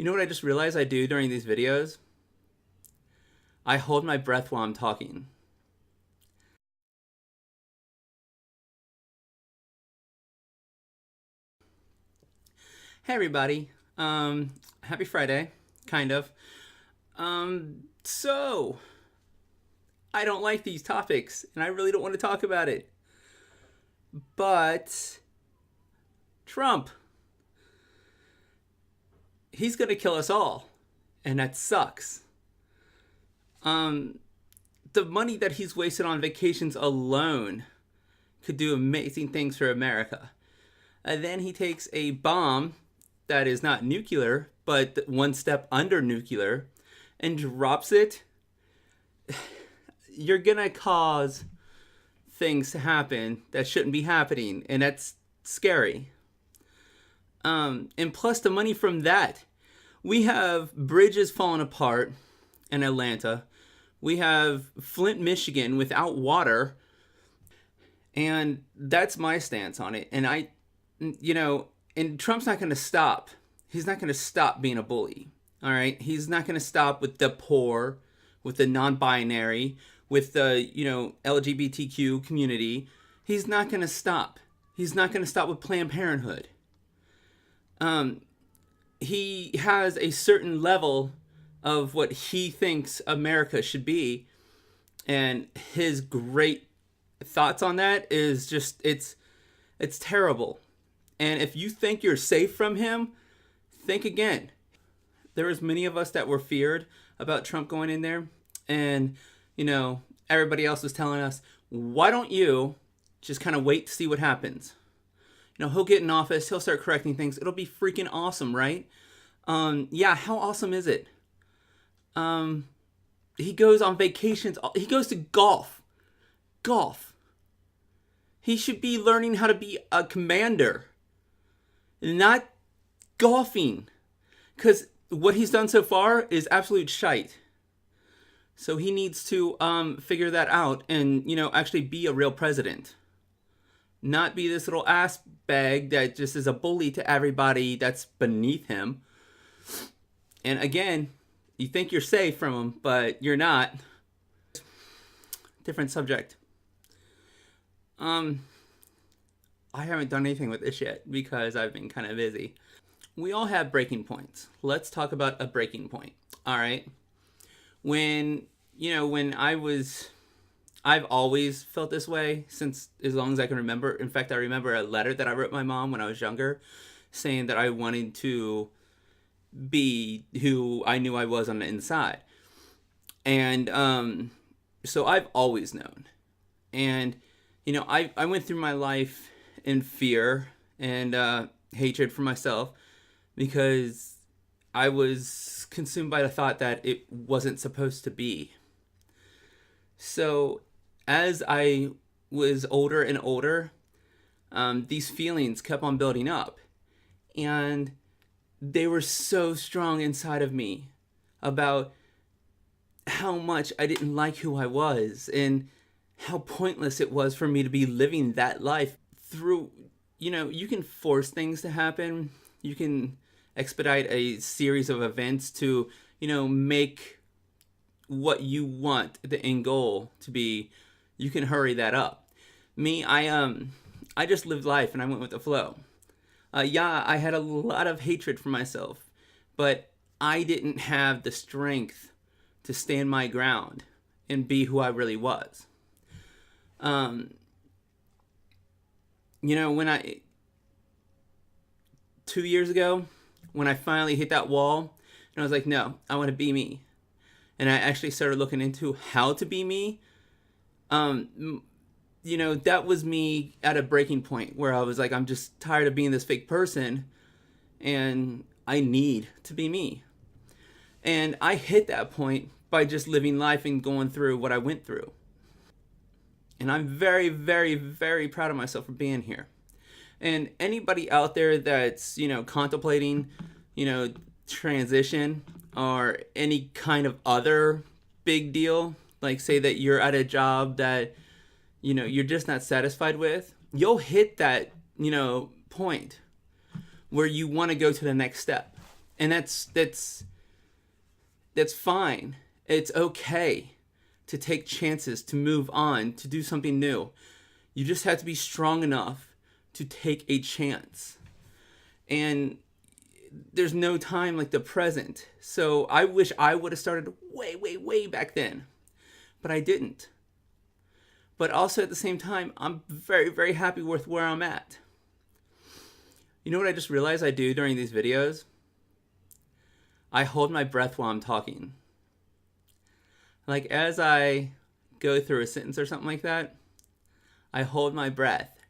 You know what I just realized I do during these videos? I hold my breath while I'm talking. Hey everybody. Happy Friday, kind of. So I don't like these topics and I really don't want to talk about it. But Trump, he's gonna kill us all. And that sucks. The money that he's wasted on vacations alone could do amazing things for America. And then he takes a bomb that is not nuclear, but one step under nuclear, and drops it. You're gonna cause things to happen that shouldn't be happening, and that's scary. And plus the money from that, we have bridges falling apart in Atlanta. We have Flint, Michigan without water. And that's my stance on it. And and Trump's not going to stop. He's not going to stop being a bully. All right. He's not going to stop with the poor, with the non-binary, with the, LGBTQ community. He's not going to stop. He's not going to stop with Planned Parenthood. He has a certain level of what he thinks America should be. And his great thoughts on that is just, it's terrible. And if you think you're safe from him, think again. There was many of us that were feared about Trump going in there. And, everybody else was telling us, why don't you just kind of wait to see what happens? He'll get in office. He'll start correcting things. It'll be freaking awesome, right? Yeah, how awesome is it? He goes on vacations. He goes to golf. He should be learning how to be a commander, not golfing. Because what he's done so far is absolute shite. So he needs to figure that out and, actually be a real president. Not be this little ass bag that just is a bully to everybody that's beneath him. And again, you think you're safe from him, but you're not. Different subject. I haven't done anything with this yet because I've been kind of busy. We all have breaking points. Let's talk about a breaking point. All right. I've always felt this way since as long as I can remember. In fact, I remember a letter that I wrote my mom when I was younger saying that I wanted to be who I knew I was on the inside. And so I've always known. And, I went through my life in fear and hatred for myself because I was consumed by the thought that it wasn't supposed to be. So as I was older and older, these feelings kept on building up. And they were so strong inside of me about how much I didn't like who I was and how pointless it was for me to be living that life through, you can force things to happen. You can expedite a series of events to, make what you want the end goal to be. You can hurry that up. Me, I just lived life and I went with the flow. Yeah, I had a lot of hatred for myself, but I didn't have the strength to stand my ground and be who I really was. When 2 years ago, when I finally hit that wall, and I was like, no, I want to be me. And I actually started looking into how to be me. That was me at a breaking point where I was like, I'm just tired of being this fake person and I need to be me. And I hit that point by just living life and going through what I went through. And I'm very, very, very proud of myself for being here. And anybody out there that's, contemplating, transition or any kind of other big deal, like say that you're at a job that, you're just not satisfied with, you'll hit that, point where you want to go to the next step. And that's fine. It's okay to take chances, to move on, to do something new. You just have to be strong enough to take a chance. And there's no time like the present. So I wish I would have started way, way, way back then. But I didn't. But also at the same time, I'm very, very happy with where I'm at. You know what I just realized I do during these videos? I hold my breath while I'm talking. Like as I go through a sentence or something like that, I hold my breath.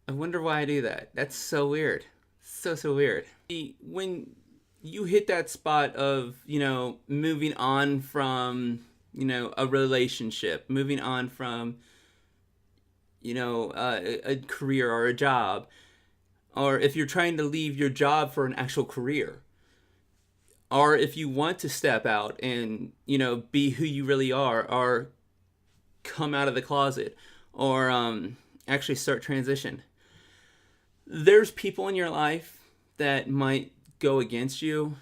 I wonder why I do that. That's so weird. So weird. When you hit that spot of, moving on from, a relationship, moving on from, a career or a job, or if you're trying to leave your job for an actual career, or if you want to step out and, be who you really are, or come out of the closet, or actually start transition. There's people in your life that might go against you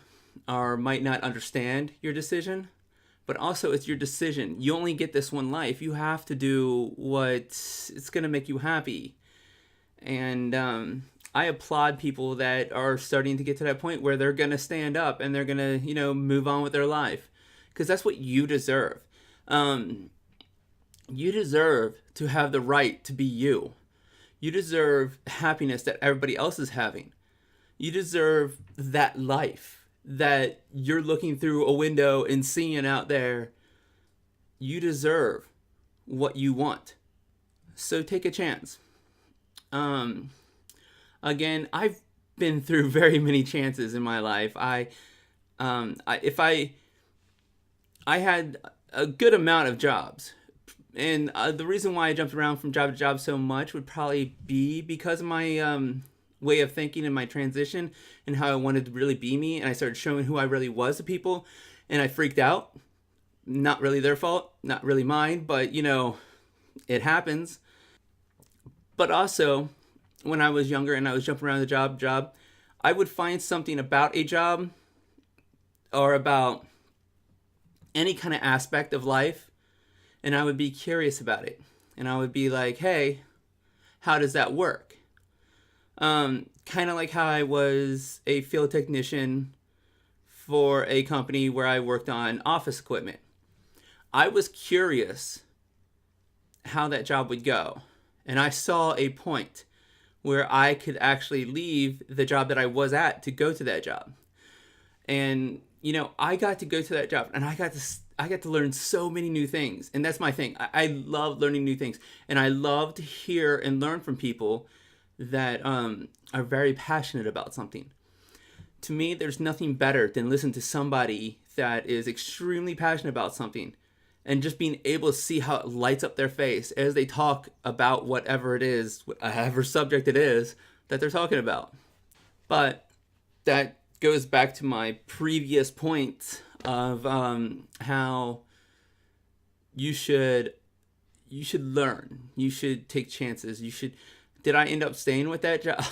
or might not understand your decision, but also it's your decision. You only get this one life. You have to do what's going to make you happy. And I applaud people that are starting to get to that point where they're going to stand up and they're going to, move on with their life, because that's what you deserve. You deserve to have the right to be you. You deserve happiness that everybody else is having. You deserve that life that you're looking through a window and seeing out there. You deserve what you want. So take a chance. Again, I've been through very many chances in my life. I had a good amount of jobs. And the reason why I jumped around from job to job so much would probably be because of my way of thinking and my transition and how I wanted to really be me. And I started showing who I really was to people. And I freaked out. Not really their fault. Not really mine. But, it happens. But also, when I was younger and I was jumping around the job, I would find something about a job or about any kind of aspect of life, and I would be curious about it. And I would be like, hey, how does that work? Kind of like how I was a field technician for a company where I worked on office equipment. I was curious how that job would go. And I saw a point where I could actually leave the job that I was at to go to that job. And, I got to go to that job and I got to learn so many new things. And that's my thing. I love learning new things. And I love to hear and learn from people that are very passionate about something. To me, there's nothing better than listen to somebody that is extremely passionate about something and just being able to see how it lights up their face as they talk about whatever it is, whatever subject it is that they're talking about. But that goes back to my previous point of how you should learn. You should take chances. Did I end up staying with that job?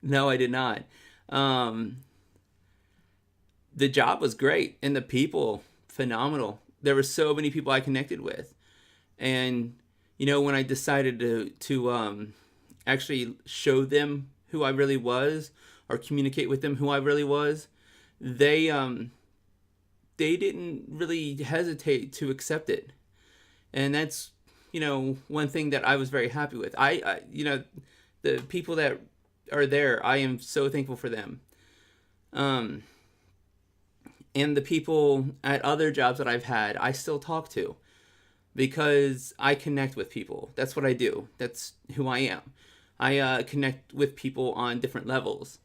No, I did not. The job was great and the people, phenomenal. There were so many people I connected with. And, when I decided to actually show them who I really was or communicate with them who I really was, they didn't really hesitate to accept it. And that's, one thing that I was very happy with. I the people that are there, I am so thankful for them. And the people at other jobs that I've had, I still talk to because I connect with people. That's what I do. That's who I am. I connect with people on different levels.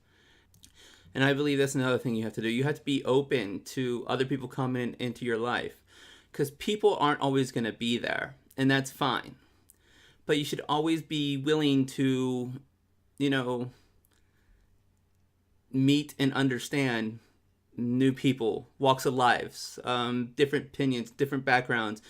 And I believe that's another thing you have to do. You have to be open to other people coming into your life because people aren't always going to be there, and that's fine. But you should always be willing to, meet and understand new people, walks of lives, different opinions, different backgrounds,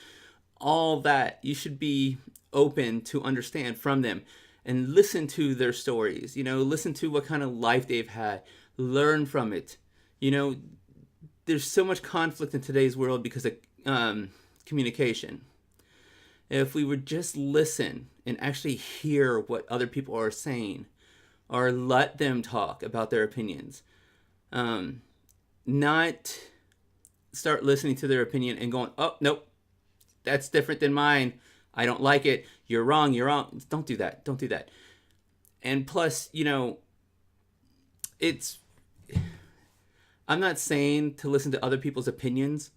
all that. You should be open to understand from them and listen to their stories, listen to what kind of life they've had, Learn from it. You know, there's so much conflict in today's world because of communication. If we would just listen and actually hear what other people are saying, or let them talk about their opinions, not start listening to their opinion and going, oh, nope, that's different than mine. I don't like it. You're wrong. You're wrong. Don't do that. Don't do that. And plus, you know, I'm not saying to listen to other people's opinions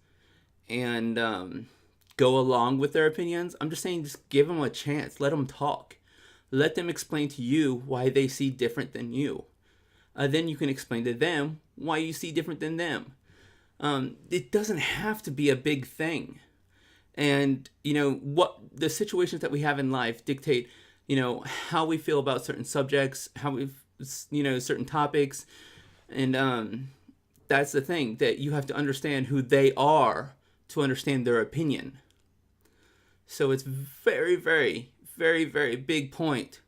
and go along with their opinions. I'm just saying just give them a chance. Let them talk. Let them explain to you why they see different than you. Then you can explain to them why you see different than them. It doesn't have to be a big thing. And, you know, what the situations that we have in life dictate, you know, how we feel about certain subjects, how we, you know, certain topics. And that's the thing, that you have to understand who they are to understand their opinion. So it's very, very, very, very big point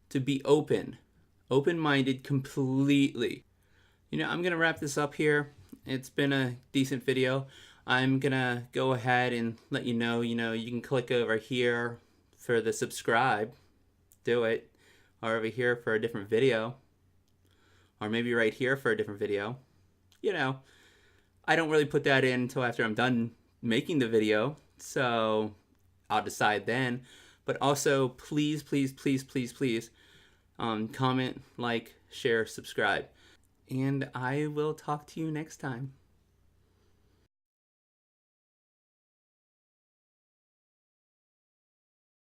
to be open-minded completely. You know, I'm going to wrap this up here. It's been a decent video. I'm going to go ahead and let you know, you can click over here for the subscribe. Do it. Or over here for a different video. Or maybe right here for a different video. You know, I don't really put that in until after I'm done making the video. So I'll decide then. But also, please, please, please, please, please, comment, like, share, subscribe. And I will talk to you next time.